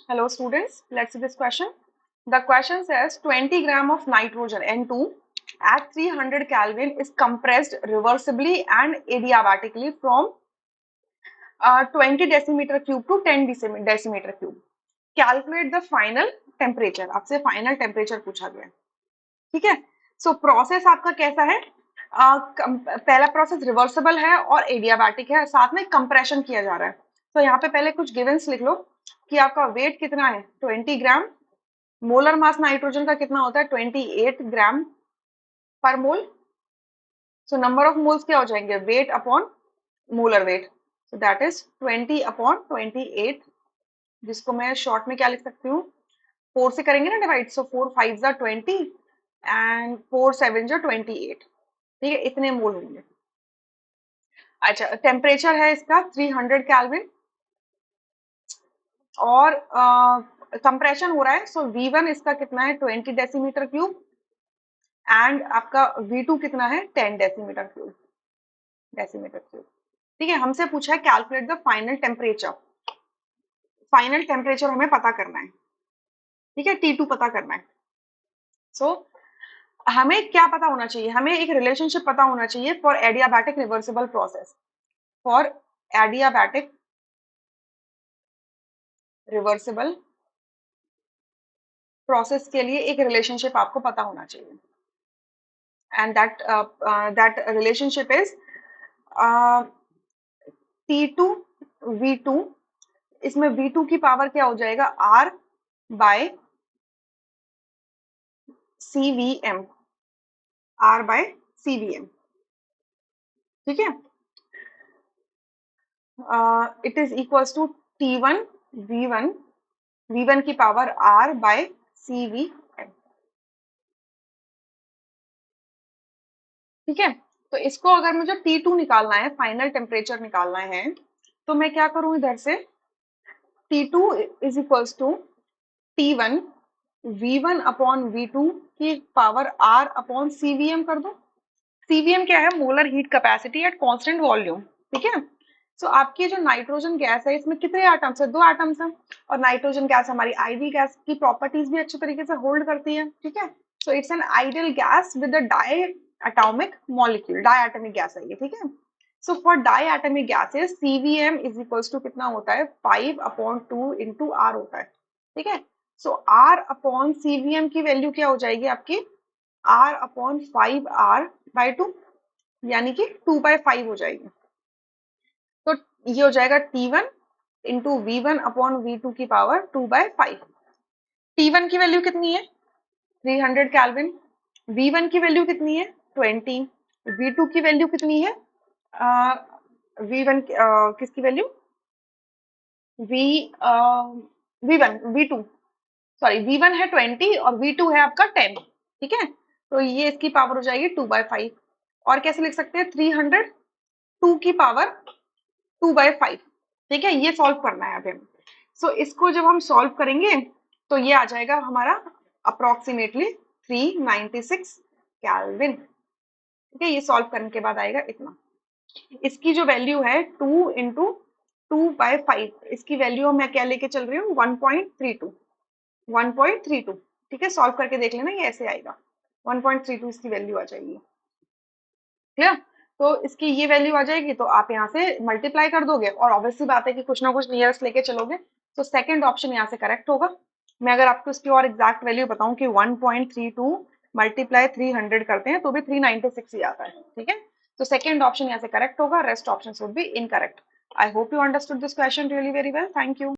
Hello students, let's see this question. The question says 20 gram of nitrogen N2 at 300 Kelvin is compressed reversibly and adiabatically from 20 decimeter cube to 10 decimeter cube. Calculate the final temperature. आपसे final temperature पूछा गया, ठीक है. So process आपका कैसा है? पहला process reversible है और एडियाबैटिक है, साथ में कंप्रेशन किया जा रहा है. तो यहाँ पे पहले कुछ गिवंस लिख लो कि आपका वेट कितना है 20 ग्राम, मोलर मास नाइट्रोजन का कितना होता है 28 ग्राम पर मोल. सो नंबर ऑफ मोल्स क्या हो जाएंगे, weight upon molar weight, so that is 20 upon 28, जिसको मैं शॉर्ट में क्या लिख सकती हूँ, 4 से करेंगे ना डिवाइड, सो 4 5 जा 20 एंड 4 7 जा 28, ठीक है, इतने मोल होंगे. अच्छा, टेम्परेचर है इसका 300 केल्विन और कंप्रेशन हो रहा है, सो V1 इसका कितना है 20 डेसीमीटर क्यूब एंड आपका V2 कितना है 10 डेसीमीटर क्यूब. ठीक है, हमसे पूछा है calculate the final temperature. Final temperature हमें पता करना है, ठीक है, T2 पता करना है. सो हमें क्या पता होना चाहिए, हमें एक रिलेशनशिप पता होना चाहिए for adiabatic reversible process. For adiabatic reversible process के लिए एक रिलेशनशिप आपको पता होना चाहिए, and that relationship is T2 V2. इसमें V2 की पावर क्या हो जाएगा R by CVM, R by CVM, ठीक है. It is equals to T1 V1, V1 की पावर R बाय CVM, ठीक है. तो इसको अगर मुझे T2 निकालना है, फाइनल टेम्परेचर निकालना है, तो मैं क्या करूं, इधर से T2 is equals to T1 V1 upon V2 की पावर R अपॉन CVM कर दो. CVM क्या है, molar heat capacity at constant volume, ठीक है. सो आपकी जो नाइट्रोजन गैस है इसमें कितने एटम्स है, 2 एटम्स हैं, और नाइट्रोजन गैस हमारी आइडियल गैस की प्रॉपर्टीज भी अच्छे तरीके से होल्ड करती है, ठीक है. So it's an ideal gas with a diatomic molecule, diatomic gas है ये, ठीक है. So for diatomic gases CVM is equals to कितना होता है 5 अपॉन 2 इंटू R होता है, ठीक है. सो R अपॉन CVM की वैल्यू क्या हो जाएगी आपकी, R अपॉन 5R बाई 2, यानी कि 2/5 हो जाएगी. तो ये हो जाएगा T1 into V1 upon V2 की पावर 2/5. T1 की वैल्यू कितनी है 300 केल्विन, V1 की वैल्यू कितनी है 20, V2 की वैल्यू कितनी है V1 किसकी value V1 V2 sorry V1 है 20 और V2 है आपका 10, ठीक है. तो ये इसकी पावर हो जाएगी 2/5. और कैसे लिख सकते हैं 300 2 की पावर 2/5, ठीक है. ये सॉल्व करना है अभी हमें. सो इसको जब हम सॉल्व करेंगे तो ये आ जाएगा हमारा अप्रोक्सीमेटली 396 केल्विन, ठीक है. ये सॉल्व करने के बाद आएगा इतना. इसकी जो वैल्यू है 2 इंटू 2/5, इसकी वैल्यू मैं क्या लेके चल रही हूँ 1.32, ठीक है. सॉल्व करके देख लेना, ये ऐसे आएगा 1.32 इसकी वैल्यू आ जाएगी, क्लियर. तो इसकी ये वैल्यू आ जाएगी, तो आप यहाँ से मल्टीप्लाई कर दोगे और ऑब्वियसली बात है कि कुछ ना कुछ नियरेस्ट लेके चलोगे, तो सेकंड ऑप्शन यहाँ से करेक्ट होगा. मैं अगर आपको इसकी और एग्जैक्ट वैल्यू बताऊं कि 1.32 मल्टीप्लाई 300 करते हैं तो भी 396 ही आता है, ठीक है. तो सेकंड ऑप्शन यहाँ से करेक्ट होगा, rest option would be incorrect. I hope you understood this question really very well. Thank you.